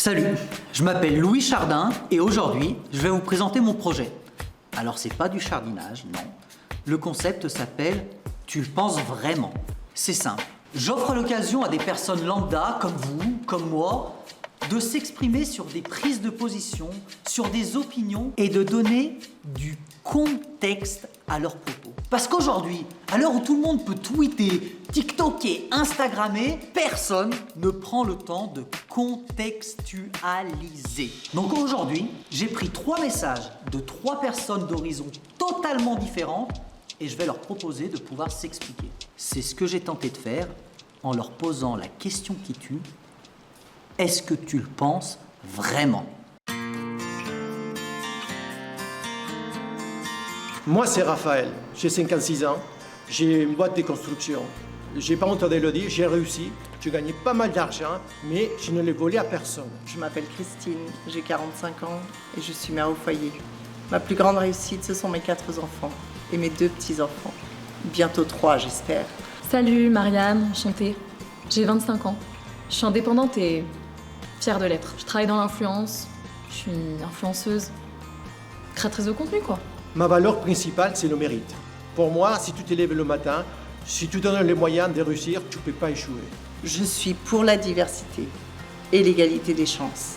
Salut, je m'appelle Louis Chardin et aujourd'hui, je vais vous présenter mon projet. Alors c'est pas du chardinage, non. Le concept s'appelle « Tu le penses vraiment ». C'est simple. J'offre l'occasion à des personnes lambda, comme vous, comme moi, de s'exprimer sur des prises de position, sur des opinions et de donner du contexte à leurs propos. Parce qu'aujourd'hui, à l'heure où tout le monde peut tweeter, TikToker, Instagrammer, personne ne prend le temps de contextualiser. Donc aujourd'hui, j'ai pris 3 messages de 3 personnes d'horizons totalement différents et je vais leur proposer de pouvoir s'expliquer. C'est ce que j'ai tenté de faire en leur posant la question qui tue. Est-ce que tu le penses vraiment ? Moi, c'est Raphaël. J'ai 56 ans. J'ai une boîte de construction. J'ai pas honte de le dire, j'ai réussi. J'ai gagné pas mal d'argent, mais je ne l'ai volé à personne. Je m'appelle Christine, j'ai 45 ans et je suis mère au foyer. Ma plus grande réussite, ce sont mes 4 enfants et mes 2 petits-enfants. Bientôt 3, j'espère. Salut Marianne, enchantée. J'ai 25 ans. Je suis indépendante et fière de l'être. Je travaille dans l'influence, je suis influenceuse, créatrice de contenu quoi. Ma valeur principale, c'est le mérite. Pour moi, si tu te lèves le matin, si tu te donnes les moyens de réussir, tu ne peux pas échouer. Je suis pour la diversité et l'égalité des chances,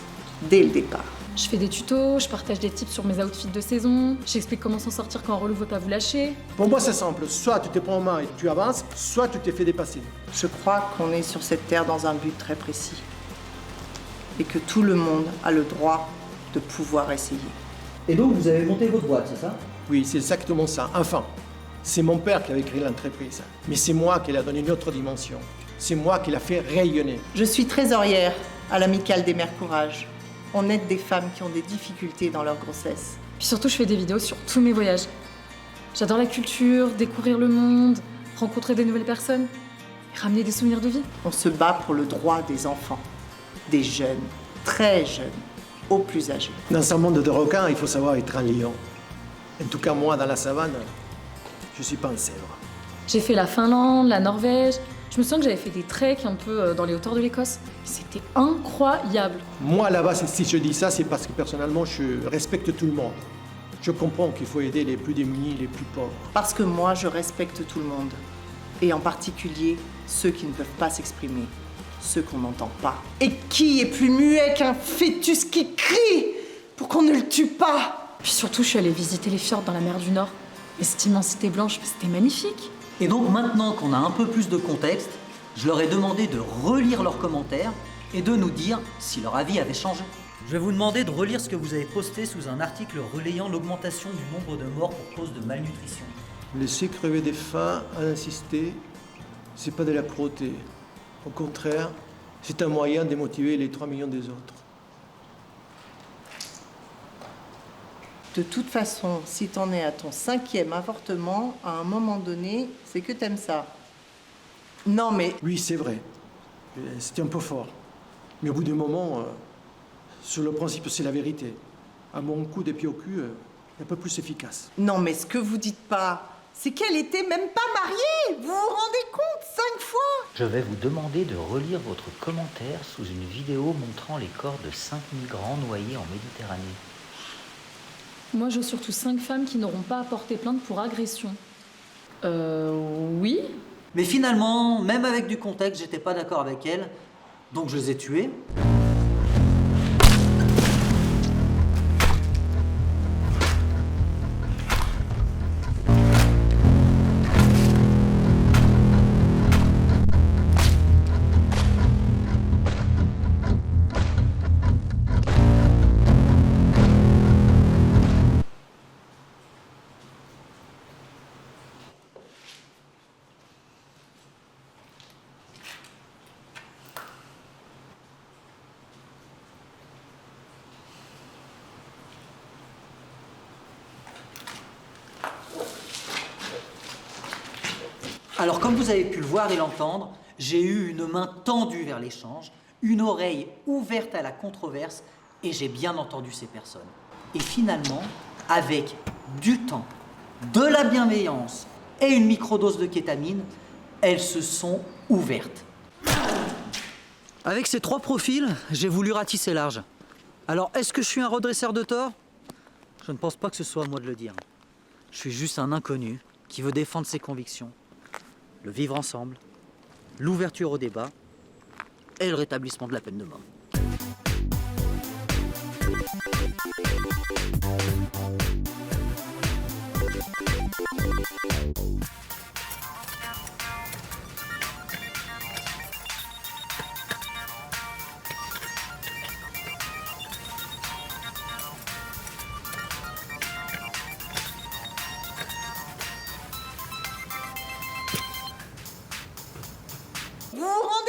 dès le départ. Je fais des tutos, je partage des tips sur mes outfits de saison, j'explique comment s'en sortir quand un relou veut pas vous lâcher. Pour moi, c'est simple. Soit tu te prends en main et tu avances, soit tu te fais dépasser. Je crois qu'on est sur cette terre dans un but très précis et que tout le monde a le droit de pouvoir essayer. Et donc vous avez monté votre boîte, c'est ça ? Oui, c'est exactement ça. Enfin, c'est mon père qui avait créé l'entreprise. Mais c'est moi qui l'ai donné une autre dimension. C'est moi qui l'a fait rayonner. Je suis trésorière à l'Amicale des Mères Courage. On aide des femmes qui ont des difficultés dans leur grossesse. Puis surtout, je fais des vidéos sur tous mes voyages. J'adore la culture, découvrir le monde, rencontrer des nouvelles personnes et ramener des souvenirs de vie. On se bat pour le droit des enfants, des jeunes, très jeunes, aux plus âgés. Dans un monde de requins, il faut savoir être un lion. En tout cas, moi, dans la savane, je suis pas un zèbre. J'ai fait la Finlande, la Norvège. Je me souviens que j'avais fait des treks un peu dans les hauteurs de l'Écosse. C'était incroyable. Moi, là-bas, si je dis ça, c'est parce que personnellement, je respecte tout le monde. Je comprends qu'il faut aider les plus démunis, les plus pauvres. Parce que moi, je respecte tout le monde. Et en particulier, ceux qui ne peuvent pas s'exprimer. Ceux qu'on n'entend pas. Et qui est plus muet qu'un fœtus qui crie pour qu'on ne le tue pas ? Puis surtout, je suis allée visiter les fjords dans la mer du Nord. Et cette immensité blanche, c'était magnifique. Et donc maintenant qu'on a un peu plus de contexte, je leur ai demandé de relire leurs commentaires et de nous dire si leur avis avait changé. Je vais vous demander de relire ce que vous avez posté sous un article relayant l'augmentation du nombre de morts pour cause de malnutrition. Laisser crever des faim, à insister, c'est pas de la cruauté. Au contraire, c'est un moyen de motiver les 3 millions des autres. De toute façon, si t'en es à ton 5e avortement, à un moment donné, c'est que t'aimes ça. Non mais... Oui, c'est vrai. C'était un peu fort. Mais au bout d'un moment, sur le principe, c'est la vérité. À mon coup de pied au cul, un peu plus efficace. Non mais ce que vous dites pas, c'est qu'elle était même pas mariée. Vous vous rendez compte, 5 fois? Je vais vous demander de relire votre commentaire sous une vidéo montrant les corps de 5 migrants noyés en Méditerranée. Moi, je veux surtout 5 femmes qui n'auront pas à porter plainte pour agression. Oui. Mais finalement, même avec du contexte, j'étais pas d'accord avec elles, donc je les ai tuées. Alors comme vous avez pu le voir et l'entendre, j'ai eu une main tendue vers l'échange, une oreille ouverte à la controverse et j'ai bien entendu ces personnes. Et finalement, avec du temps, de la bienveillance et une microdose de kétamine, elles se sont ouvertes. Avec ces 3 profils, j'ai voulu ratisser large. Alors, est-ce que je suis un redresseur de tort? Je ne pense pas que ce soit à moi de le dire. Je suis juste un inconnu qui veut défendre ses convictions, le vivre ensemble, l'ouverture au débat et le rétablissement de la peine de mort. Vous vous rendez